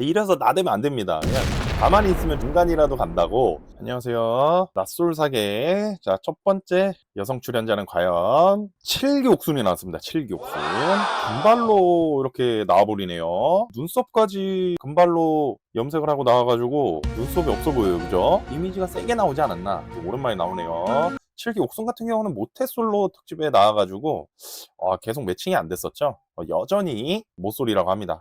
이래서 나대면 안 됩니다. 그냥 가만히 있으면 중간이라도 간다고. 안녕하세요. 낯솔사계. 자, 첫 번째 여성 출연자는 과연 칠기옥순이 나왔습니다. 칠기옥순. 금발로 이렇게 나와버리네요. 눈썹까지 금발로 염색을 하고 나와가지고 눈썹이 없어 보여요. 그죠? 이미지가 세게 나오지 않았나? 오랜만에 나오네요. 칠기옥순 같은 경우는 모태솔로 특집에 나와가지고 계속 매칭이 안 됐었죠. 여전히 모쏠이라고 합니다.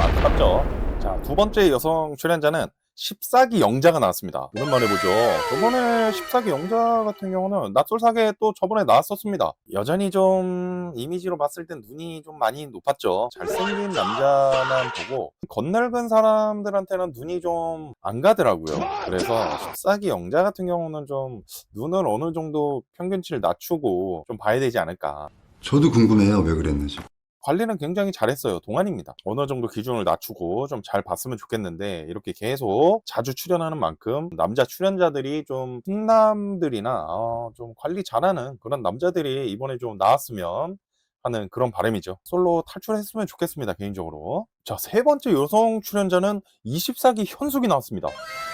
안타깝죠. 자, 두 번째 여성 출연자는 14기 영자가 나왔습니다. 오랜만에 보죠. 저번에 14기 영자 같은 경우는 낯솔사계 또 저번에 나왔었습니다. 여전히 좀 이미지로 봤을 땐 눈이 좀 많이 높았죠. 잘생긴 남자만 보고 겉늙은 사람들한테는 눈이 좀 안 가더라고요. 그래서 14기 영자 같은 경우는 좀 눈을 어느 정도 평균치를 낮추고 좀 봐야 되지 않을까. 저도 궁금해요. 왜 그랬는지. 관리는 굉장히 잘했어요. 동안입니다. 어느 정도 기준을 낮추고 좀 잘 봤으면 좋겠는데 이렇게 계속 자주 출연하는 만큼 남자 출연자들이 좀 훈남들이나 좀 관리 잘하는 그런 남자들이 이번에 좀 나왔으면 하는 그런 바람이죠. 솔로 탈출했으면 좋겠습니다. 개인적으로. 자, 세 번째 여성 출연자는 24기 현숙이 나왔습니다.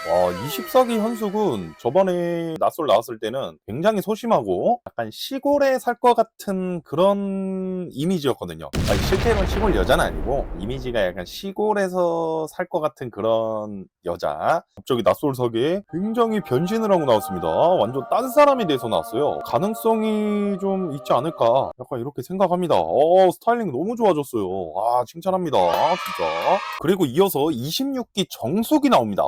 24기 현숙은 저번에 낯솔 나왔을 때는 굉장히 소심하고 약간 시골에 살 것 같은 그런 이미지였거든요. 아니, 실제로는 시골 여자는 아니고 이미지가 약간 시골에서 살 것 같은 그런 여자. 갑자기 낯솔석에 굉장히 변신을 하고 나왔습니다. 완전 딴 사람이 돼서 나왔어요. 가능성이 좀 있지 않을까 약간 이렇게 생각합니다. 스타일링 너무 좋아졌어요. 칭찬합니다. 진짜. 그리고 이어서 26기 정숙이 나옵니다.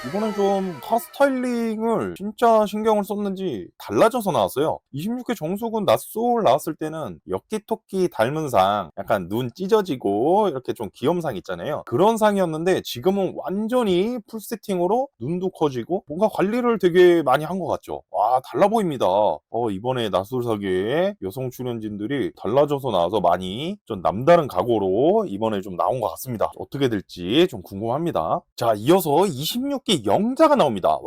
이번엔 좀 하스타일링을 진짜 신경을 썼는지 달라져서 나왔어요. 26기 정숙은 낯솔 나왔을 때는 엽기토끼 닮은 상, 약간 눈 찢어지고 이렇게 좀 귀염상 있잖아요. 그런 상이었는데 지금은 완전히 풀 세팅으로 눈도 커지고 뭔가 관리를 되게 많이 한 것 같죠. 달라 보입니다. 이번에 낯솔사계의 여성 출연진들이 달라져서 나와서 많이 좀 남다른 각오로 이번에 좀 나온 것 같습니다. 어떻게 될지 좀 궁금합니다. 자, 이어서 26기 영자가 나옵니다.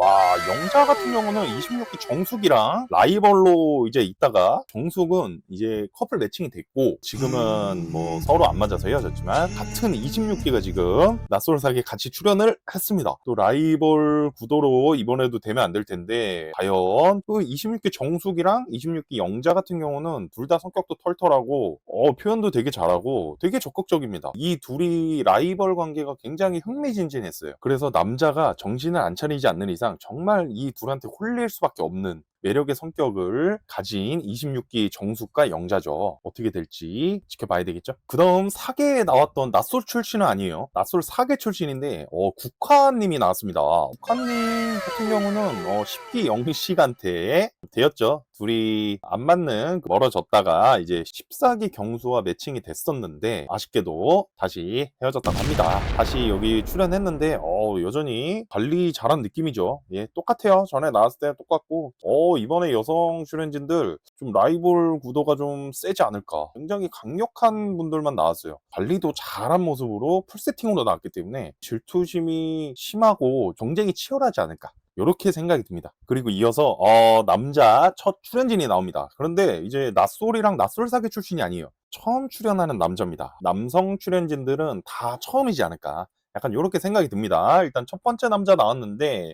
영자 같은 경우는 26기 정숙이랑 라이벌로 이제 있다가 정숙은 이제 커플 매칭이 됐고 지금은 뭐 서로 안 맞아서 헤어졌지만 같은 26기가 지금 낯솔사계 같이 출연을 했습니다. 또 라이벌 구도로 이번에도 되면 안 될 텐데 과연 또 26기 정숙이랑 26기 영자 같은 경우는 둘 다 성격도 털털하고 표현도 되게 잘하고 되게 적극적입니다. 이 둘이 라이벌 관계가 굉장히 흥미진진했어요. 그래서 남자가 정신을 안 차리지 않는 이상 정말 이 둘한테 홀릴 수밖에 없는 매력의 성격을 가진 26기 정숙과 영자죠. 어떻게 될지 지켜봐야 되겠죠. 그 다음 사계에 나왔던 낯솔 출신은 아니에요. 낯솔 사계 출신인데 국화님이 나왔습니다. 국화님 같은 경우는 10기 영식한테 되었죠. 둘이 안 맞는 멀어졌다가 이제 14기 경수와 매칭이 됐었는데 아쉽게도 다시 헤어졌다고 합니다. 다시 여기 출연했는데 여전히 관리 잘한 느낌이죠. 예, 똑같아요. 전에 나왔을 때 똑같고 이번에 여성 출연진들 좀 라이벌 구도가 좀 세지 않을까. 굉장히 강력한 분들만 나왔어요. 관리도 잘한 모습으로 풀세팅으로 나왔기 때문에 질투심이 심하고 경쟁이 치열하지 않을까. 이렇게 생각이 듭니다. 그리고 이어서 남자 첫 출연진이 나옵니다. 그런데 이제 낯솔이랑 낯솔사계 출신이 아니에요. 처음 출연하는 남자입니다. 남성 출연진들은 다 처음이지 않을까. 약간 이렇게 생각이 듭니다. 일단 첫 번째 남자 나왔는데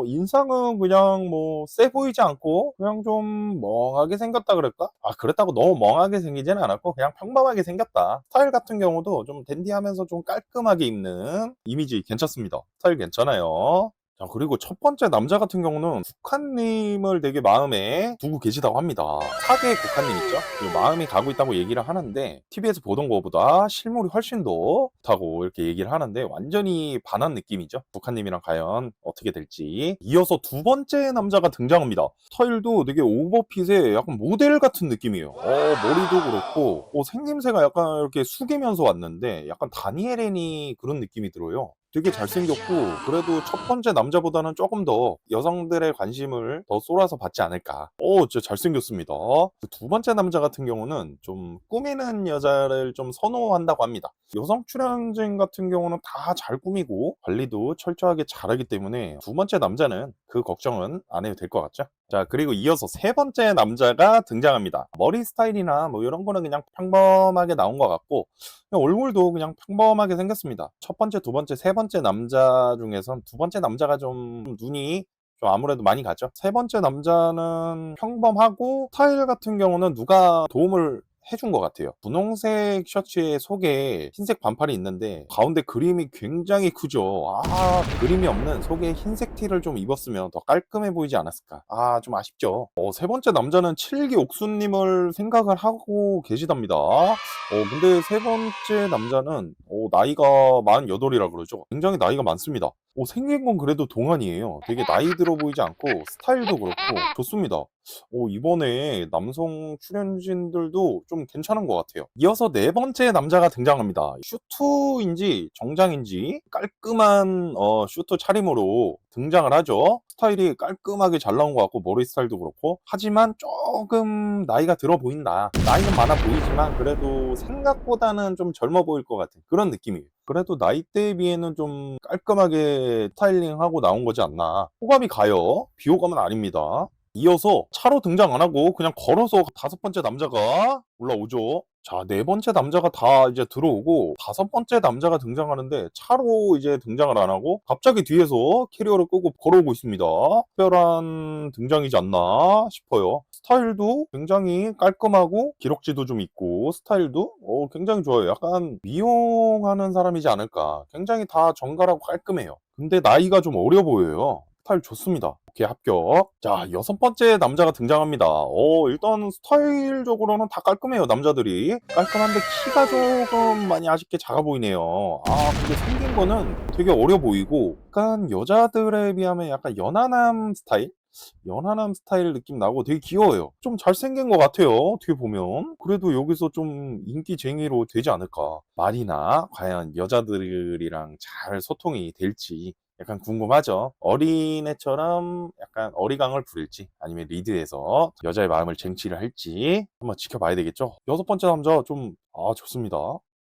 인상은 그냥 뭐 세 보이지 않고 그냥 좀 멍하게 생겼다 그럴까? 그렇다고 너무 멍하게 생기지는 않았고 그냥 평범하게 생겼다. 스타일 같은 경우도 좀 댄디하면서 좀 깔끔하게 입는 이미지 괜찮습니다. 스타일 괜찮아요. 자, 그리고 첫 번째 남자 같은 경우는 국한님을 되게 마음에 두고 계시다고 합니다. 사계 국한님 있죠? 그 마음이 가고 있다고 얘기를 하는데 TV에서 보던 것보다 실물이 훨씬 더 좋다고 이렇게 얘기를 하는데 완전히 반한 느낌이죠. 국한님이랑 과연 어떻게 될지. 이어서 두 번째 남자가 등장합니다. 스타일도 되게 오버핏에 약간 모델 같은 느낌이에요. 머리도 그렇고 생김새가 약간 이렇게 숙이면서 왔는데 약간 다니엘앤이 그런 느낌이 들어요. 되게 잘생겼고 그래도 첫 번째 남자보다는 조금 더 여성들의 관심을 더 쏠아서 받지 않을까. 진짜 잘생겼습니다. 그두 번째 남자 같은 경우는 좀 꾸미는 여자를 좀 선호한다고 합니다. 여성 출연진 같은 경우는 다 잘 꾸미고 관리도 철저하게 잘하기 때문에 두 번째 남자는 그 걱정은 안 해도 될 것 같죠? 자, 그리고 이어서 세 번째 남자가 등장합니다. 머리 스타일이나 뭐 이런 거는 그냥 평범하게 나온 것 같고, 그냥 얼굴도 그냥 평범하게 생겼습니다. 첫 번째, 두 번째, 세 번째 남자 중에선 두 번째 남자가 좀 눈이 좀 아무래도 많이 가죠. 세 번째 남자는 평범하고, 스타일 같은 경우는 누가 도움을 해준 것 같아요. 분홍색 셔츠에 속에 흰색 반팔이 있는데 가운데 그림이 굉장히 크죠. 그림이 없는 속에 흰색 티를 좀 입었으면 더 깔끔해 보이지 않았을까. 좀 아쉽죠. 세 번째 남자는 칠기 옥수님을 생각을 하고 계시답니다. 근데 세 번째 남자는 나이가 48이라 그러죠. 굉장히 나이가 많습니다. 생긴 건 그래도 동안이에요. 되게 나이 들어 보이지 않고 스타일도 그렇고 좋습니다. 이번에 남성 출연진들도 좀 괜찮은 것 같아요. 이어서 네 번째 남자가 등장합니다. 슈트인지 정장인지 깔끔한 슈트 차림으로 등장을 하죠. 스타일이 깔끔하게 잘 나온 것 같고 머리 스타일도 그렇고, 하지만 조금 나이가 들어 보인다. 나이는 많아 보이지만 그래도 생각보다는 좀 젊어 보일 것 같은 그런 느낌이에요. 그래도 나이대에 비해는 좀 깔끔하게 스타일링하고 나온 거지 않나. 호감이 가요. 비호감은 아닙니다. 이어서 차로 등장 안 하고 그냥 걸어서 다섯 번째 남자가 올라오죠. 자, 네 번째 남자가 다 이제 들어오고 다섯 번째 남자가 등장하는데 차로 이제 등장을 안 하고 갑자기 뒤에서 캐리어를 끄고 걸어오고 있습니다. 특별한 등장이지 않나 싶어요. 스타일도 굉장히 깔끔하고 기럭지도 좀 있고 스타일도 굉장히 좋아요. 약간 미용하는 사람이지 않을까. 굉장히 다 정갈하고 깔끔해요. 근데 나이가 좀 어려 보여요. 스타일 좋습니다. 오케이, 합격. 자, 여섯 번째 남자가 등장합니다. 일단 스타일적으로는 다 깔끔해요, 남자들이. 깔끔한데 키가 조금 많이 아쉽게 작아 보이네요. 근데 생긴 거는 되게 어려 보이고, 약간 여자들에 비하면 약간 연하남 스타일? 연하남 스타일 느낌 나고 되게 귀여워요. 좀 잘생긴 것 같아요, 어떻게 보면. 그래도 여기서 좀 인기쟁이로 되지 않을까. 말이나 과연 여자들이랑 잘 소통이 될지 약간 궁금하죠. 어린애처럼 약간 어리광을 부릴지 아니면 리드해서 여자의 마음을 쟁취를 할지 한번 지켜봐야 되겠죠. 여섯 번째 남자 좀 좋습니다.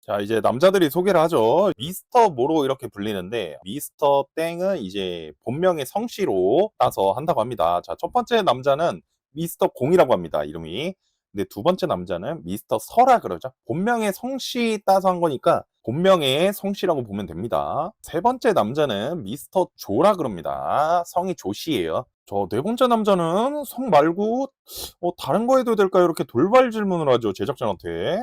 자, 이제 남자들이 소개를 하죠. 미스터 모로 이렇게 불리는데 미스터 땡은 이제 본명의 성씨로 따서 한다고 합니다. 자, 첫 번째 남자는 미스터 공이라고 합니다, 이름이. 근데 두 번째 남자는 미스터 서라 그러죠. 본명의 성씨 따서 한 거니까 본명의 성씨라고 보면 됩니다. 세 번째 남자는 미스터 조라 그럽니다. 성이 조씨예요. 저 네 번째 남자는 성 말고 다른 거 해도 될까요? 이렇게 돌발 질문을 하죠, 제작진한테.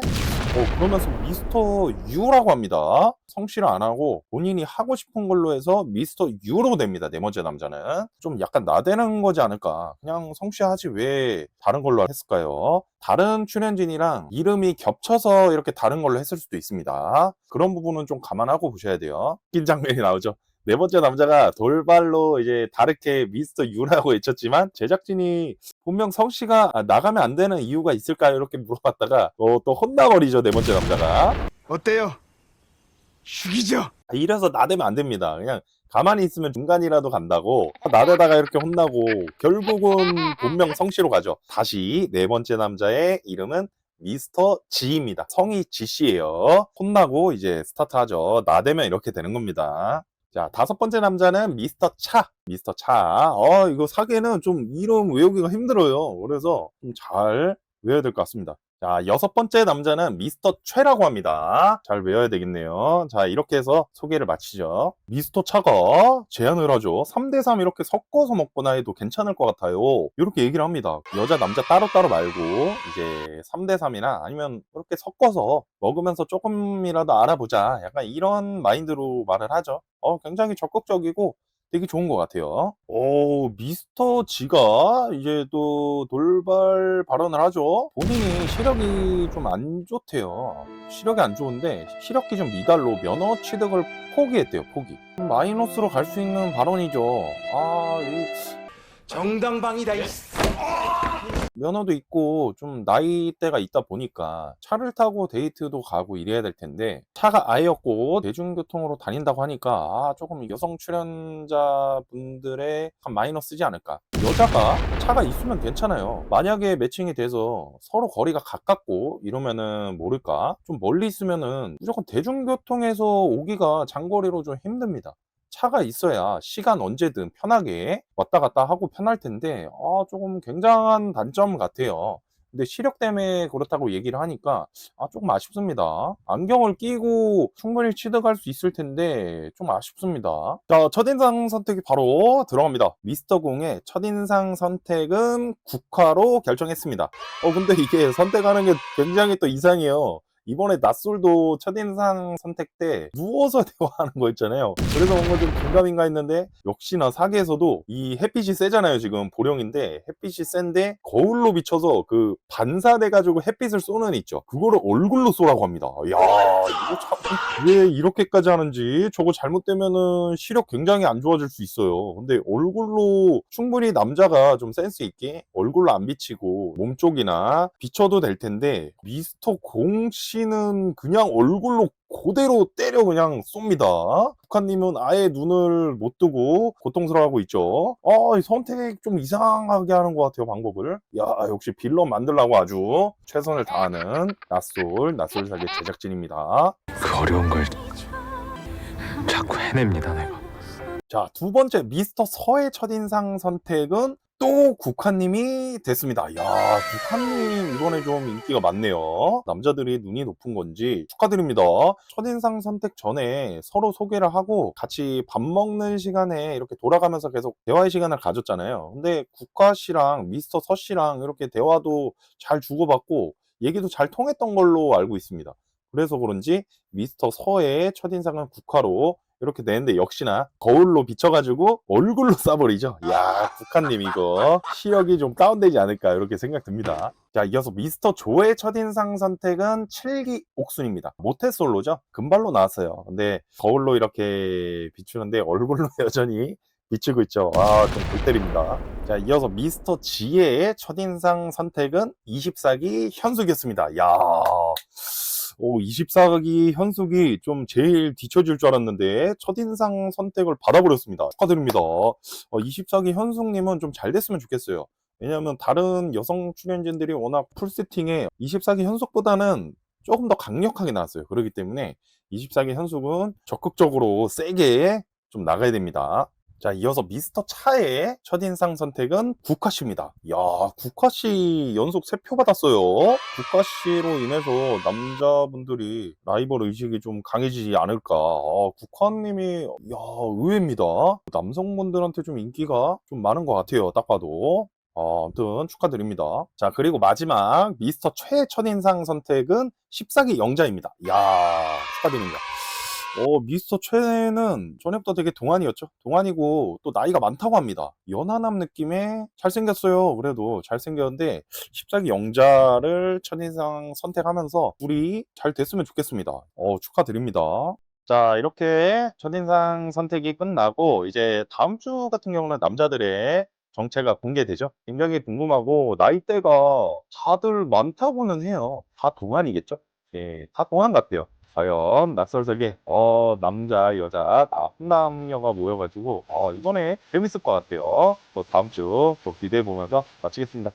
그러면서 미스터 유라고 합니다. 성씨를 안 하고 본인이 하고 싶은 걸로 해서 미스터 유로 됩니다. 네 번째 남자는. 좀 약간 나대는 거지 않을까. 그냥 성씨 하지 왜 다른 걸로 했을까요? 다른 출연진이랑 이름이 겹쳐서 이렇게 다른 걸로 했을 수도 있습니다. 그런 부분은 좀 감안하고 보셔야 돼요. 웃긴 장면이 나오죠. 네 번째 남자가 돌발로 이제 다르게 미스터 유라고 외쳤지만 제작진이 분명 성씨가 나가면 안 되는 이유가 있을까요? 이렇게 물어봤다가 또 혼나버리죠, 네 번째 남자가. 어때요? 죽이죠. 이래서 나대면 안 됩니다. 그냥 가만히 있으면 중간이라도 간다고 나대다가 이렇게 혼나고 결국은 본명 성씨로 가죠. 다시 네 번째 남자의 이름은 미스터 지입니다. 성이 지씨예요. 혼나고 이제 스타트하죠. 나대면 이렇게 되는 겁니다. 자, 다섯 번째 남자는 미스터 차. 미스터 차. 이거 사기에는 좀 이름 외우기가 힘들어요. 그래서 좀 잘 외워야 될 것 같습니다. 자, 여섯 번째 남자는 미스터 최라고 합니다. 잘 외워야 되겠네요. 자, 이렇게 해서 소개를 마치죠. 미스터 차가 제안을 하죠. 3대3 이렇게 섞어서 먹거나 해도 괜찮을 것 같아요. 이렇게 얘기를 합니다. 여자, 남자 따로따로 말고 이제 3대3이나 아니면 이렇게 섞어서 먹으면서 조금이라도 알아보자. 약간 이런 마인드로 말을 하죠. 굉장히 적극적이고 되게 좋은 것 같아요. 미스터 G가 이제 또 돌발 발언을 하죠. 본인이 시력이 좀 안 좋대요. 시력이 안 좋은데 시력 기준 미달로 면허 취득을 포기했대요, 포기. 마이너스로 갈 수 있는 발언이죠. 정당방위다. 면허도 있고 좀 나이대가 있다 보니까 차를 타고 데이트도 가고 이래야 될 텐데 차가 아예 없고 대중교통으로 다닌다고 하니까 조금 여성 출연자분들의 한 마이너스지 않을까. 여자가 차가 있으면 괜찮아요. 만약에 매칭이 돼서 서로 거리가 가깝고 이러면은 모를까. 좀 멀리 있으면은 무조건 대중교통에서 오기가 장거리로 좀 힘듭니다. 차가 있어야 시간 언제든 편하게 왔다 갔다 하고 편할 텐데, 조금 굉장한 단점 같아요. 근데 시력 때문에 그렇다고 얘기를 하니까 조금 아쉽습니다. 안경을 끼고 충분히 취득할 수 있을 텐데 좀 아쉽습니다. 자, 첫인상 선택이 바로 들어갑니다. 미스터 공의 첫인상 선택은 국화로 결정했습니다. 근데 이게 선택하는 게 굉장히 또 이상해요. 이번에 낯솔도 첫인상 선택 때 누워서 대화하는 거 있잖아요. 그래서 뭔가 좀 긴가민가 했는데, 역시나 사계에서도 이 햇빛이 세잖아요. 지금 보령인데 햇빛이 센데 거울로 비춰서 그 반사돼가지고 햇빛을 쏘는 애 있죠. 그거를 얼굴로 쏘라고 합니다. 야, 이거 참 왜 이렇게까지 하는지. 저거 잘못되면은 시력 굉장히 안 좋아질 수 있어요. 근데 얼굴로 충분히 남자가 좀 센스 있게 얼굴로 안 비치고 몸 쪽이나 비춰도 될 텐데, 미스터 공 씨는 그냥 얼굴로 그대로 때려 그냥 쏩니다. 북한님은 아예 눈을 못 뜨고 고통스러워하고 있죠. 이 선택 좀 이상하게 하는 것 같아요, 방법을. 야, 역시 빌런 만들라고 아주 최선을 다하는 낯솔사계 제작진입니다. 그 어려운 걸 자꾸 해냅니다, 내가. 자, 두 번째 미스터 서의 첫인상 선택은 또 국화님이 됐습니다. 야, 국화님 이번에 좀 인기가 많네요. 남자들이 눈이 높은 건지 축하드립니다. 첫인상 선택 전에 서로 소개를 하고 같이 밥 먹는 시간에 이렇게 돌아가면서 계속 대화의 시간을 가졌잖아요. 근데 국화 씨랑 미스터 서 씨랑 이렇게 대화도 잘 주고받고 얘기도 잘 통했던 걸로 알고 있습니다. 그래서 그런지 미스터 서의 첫인상은 국화로 이렇게 내는데, 역시나 거울로 비춰가지고 얼굴로 쏴버리죠. 이야, 국한님 이거 시력이 좀 다운되지 않을까 이렇게 생각 듭니다. 자, 이어서 미스터 조의 첫인상 선택은 칠기 옥순입니다. 모태솔로죠. 금발로 나왔어요. 근데 거울로 이렇게 비추는데 얼굴로 여전히 비추고 있죠. 좀 골 때립니다. 자, 이어서 미스터 지혜의 첫인상 선택은 24기 현숙이었습니다. 야, 24기 현숙이 좀 제일 뒤처질 줄 알았는데 첫인상 선택을 받아버렸습니다. 축하드립니다. 24기 현숙님은 좀 잘 됐으면 좋겠어요. 왜냐하면 다른 여성 출연진들이 워낙 풀세팅에 24기 현숙보다는 조금 더 강력하게 나왔어요. 그렇기 때문에 24기 현숙은 적극적으로 세게 좀 나가야 됩니다. 자, 이어서 미스터 차의 첫인상 선택은 국화씨입니다. 이야, 국화씨 연속 3표 받았어요. 국화씨로 인해서 남자분들이 라이벌 의식이 좀 강해지지 않을까. 국화님이, 의외입니다. 남성분들한테 좀 인기가 좀 많은 것 같아요. 딱 봐도. 아무튼 축하드립니다. 자, 그리고 마지막 미스터 최 첫인상 선택은 14기 영자입니다. 이야, 축하드립니다. 미스터 최는 전에부터 되게 동안이었죠. 동안이고 또 나이가 많다고 합니다. 연하남 느낌에 잘생겼어요. 그래도 잘생겼는데 14기 영자를 첫인상 선택하면서 둘이 잘 됐으면 좋겠습니다. 축하드립니다. 자, 이렇게 첫인상 선택이 끝나고 이제 다음 주 같은 경우는 남자들의 정체가 공개되죠. 굉장히 궁금하고 나이대가 다들 많다고는 해요. 다 동안이겠죠? 예, 다 동안 같아요. 과연 낯설석에 남자, 여자 다 훈남녀가 모여가지고 이번에 재밌을 것 같아요. 또 다음 주 또 기대해 보면서 마치겠습니다.